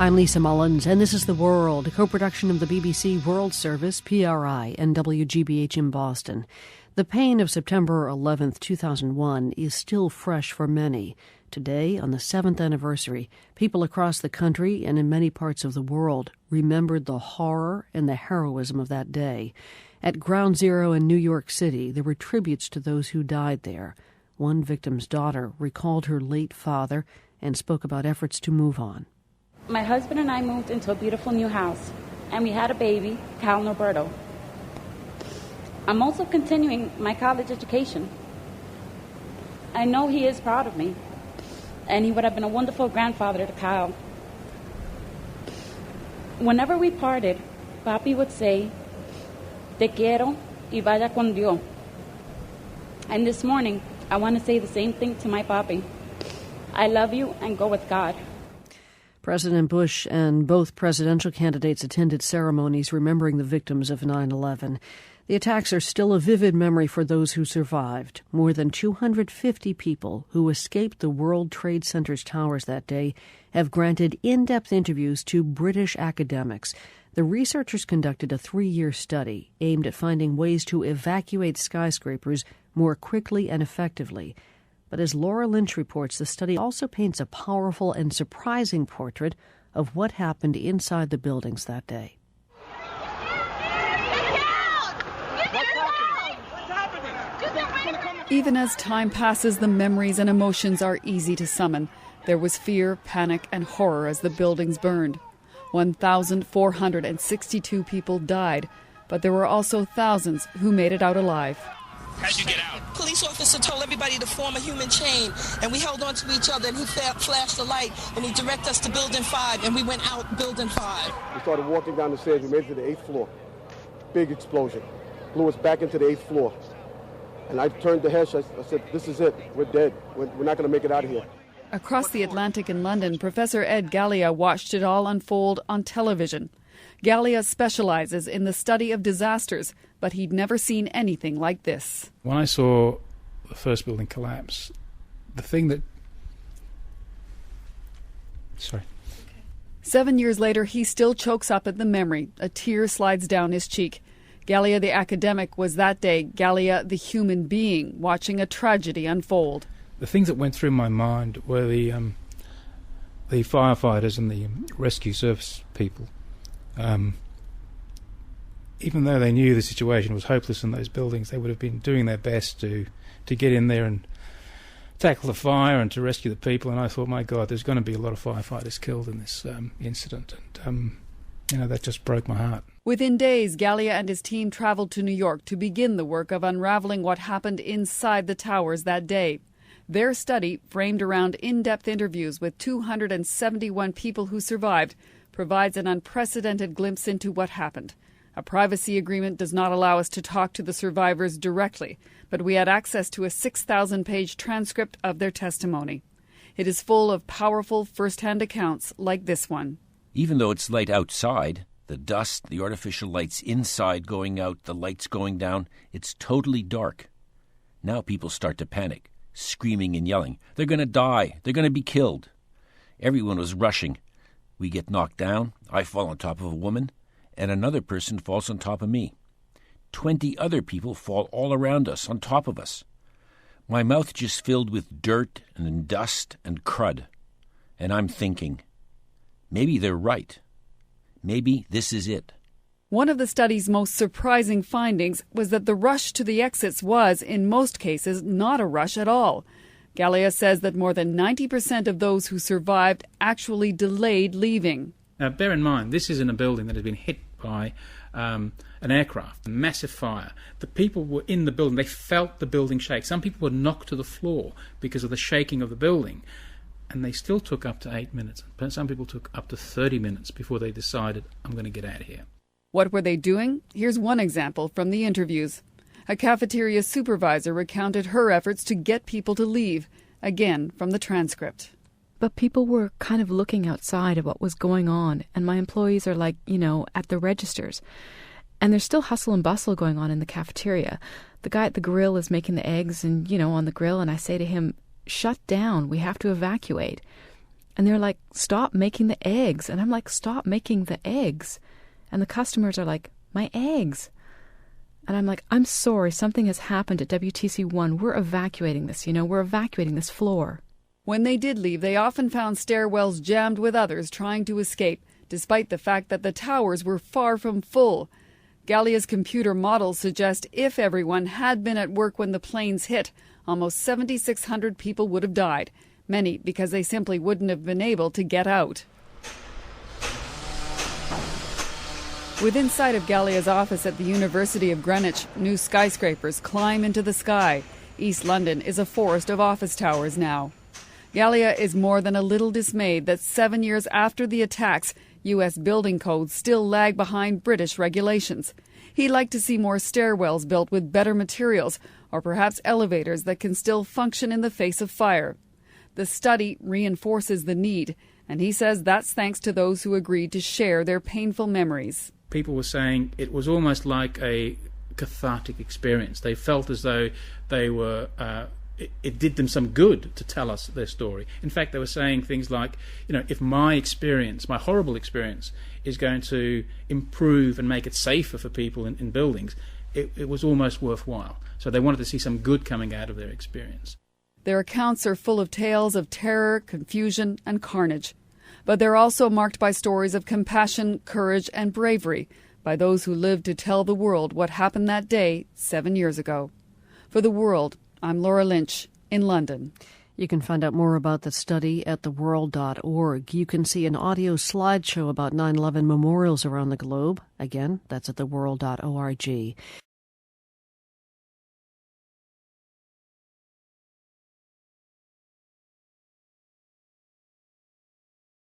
I'm Lisa Mullins, and this is The World, a co-production of the BBC World Service, PRI, and WGBH in Boston. The pain of September 11th, 2001 is still fresh for many. Today, on the 7th anniversary, people across the country and in many parts of the world remembered the horror and the heroism of that day. At Ground Zero in New York City, there were tributes to those who died there. One victim's daughter recalled her late father and spoke about efforts to move on. My husband and I moved into a beautiful new house, and we had a baby, Cal Norberto. I'm also continuing my college education. I know he is proud of me, and he would have been a wonderful grandfather to Kyle. Whenever we parted, Papi would say, "Te quiero y vaya con Dios." And this morning, I want to say the same thing to my Papi. I love you and go with God. President Bush and both presidential candidates attended ceremonies remembering the victims of 9/11. The attacks are still a vivid memory for those who survived. More than 250 people who escaped the World Trade Center's towers that day have granted in-depth interviews to British academics. The researchers conducted a 3-year study aimed at finding ways to evacuate skyscrapers more quickly and effectively. But as Laura Lynch reports, the study also paints a powerful and surprising portrait of what happened inside the buildings that day. Even as time passes, the memories and emotions are easy to summon. There was fear, panic, and horror as the buildings burned. 1,462 people died, but there were also thousands who made it out alive. How'd you get out? Police officer told everybody to form a human chain, and we held on to each other, and he flashed the light, and he directed us to Building 5, and we went out Building 5. We started walking down the stairs. We made it to the 8th floor. Big explosion. Blew us back into the 8th floor. And I turned to Hesh. I said, "This is it. We're dead. We're not going to make it out of here." Across the Atlantic in London, Professor Ed Galea watched it all unfold on television. Galea specializes in the study of disasters, but he'd never seen anything like this. When I saw the first building collapse, the thing that... 7 years later, he still chokes up at the memory. A tear slides down his cheek. Galea the academic was that day Galea the human being, watching a tragedy unfold. The things that went through my mind were the firefighters and the rescue service people. Even though they knew the situation was hopeless in those buildings, they would have been doing their best to get in there and tackle the fire and to rescue the people. And I thought, my God, there's going to be a lot of firefighters killed in this incident. And, that just broke my heart. Within days, Galea and his team traveled to New York to begin the work of unraveling what happened inside the towers that day. Their study, framed around in-depth interviews with 271 people who survived, provides an unprecedented glimpse into what happened. A privacy agreement does not allow us to talk to the survivors directly, but we had access to a 6,000-page transcript of their testimony. It is full of powerful first-hand accounts like this one. Even though it's light outside, the dust, the artificial lights inside going out, the lights going down, it's totally dark. Now people start to panic, screaming and yelling. They're going to die. They're going to be killed. Everyone was rushing. We get knocked down. I fall on top of a woman, and another person falls on top of me. 20 other people fall all around us, on top of us. My mouth just filled with dirt and dust and crud. And I'm thinking, maybe they're right. Maybe this is it. One of the study's most surprising findings was that the rush to the exits was, in most cases, not a rush at all. Galea says that more than 90% of those who survived actually delayed leaving. Now, bear in mind, this is in a building that has been hit by an aircraft, a massive fire. The people were in the building. They felt the building shake. Some people were knocked to the floor because of the shaking of the building. And they still took up to 8 minutes. Some people took up to 30 minutes before they decided, I'm going to get out of here. What were they doing? Here's one example from the interviews. A cafeteria supervisor recounted her efforts to get people to leave, again from the transcript. But people were kind of looking outside at what was going on, and my employees are like, at the registers. And there's still hustle and bustle going on in the cafeteria. The guy at the grill is making the eggs and, on the grill, and I say to him, "Shut down, we have to evacuate." And they're like, stop making the eggs. And I'm like, stop making the eggs. And the customers are like, my eggs. And I'm like, I'm sorry, something has happened at WTC-1. We're evacuating this, we're evacuating this floor. When they did leave, they often found stairwells jammed with others trying to escape, despite the fact that the towers were far from full. Galea's computer models suggest if everyone had been at work when the planes hit, almost 7,600 people would have died, many because they simply wouldn't have been able to get out. Within sight of Galea's office at the University of Greenwich, new skyscrapers climb into the sky. East London is a forest of office towers now. Galea is more than a little dismayed that 7 years after the attacks, U.S. building codes still lag behind British regulations. He'd like to see more stairwells built with better materials, or perhaps elevators that can still function in the face of fire. The study reinforces the need, and he says that's thanks to those who agreed to share their painful memories. People were saying it was almost like a cathartic experience. They felt as though they were... It did them some good to tell us their story. In fact, they were saying things like, if my experience, my horrible experience, is going to improve and make it safer for people in buildings, it was almost worthwhile. So they wanted to see some good coming out of their experience. Their accounts are full of tales of terror, confusion, and carnage. But they're also marked by stories of compassion, courage, and bravery by those who lived to tell the world what happened that day 7 years ago. For The World, I'm Laura Lynch in London. You can find out more about the study at theworld.org. You can see an audio slideshow about 9/11 memorials around the globe. Again, that's at theworld.org.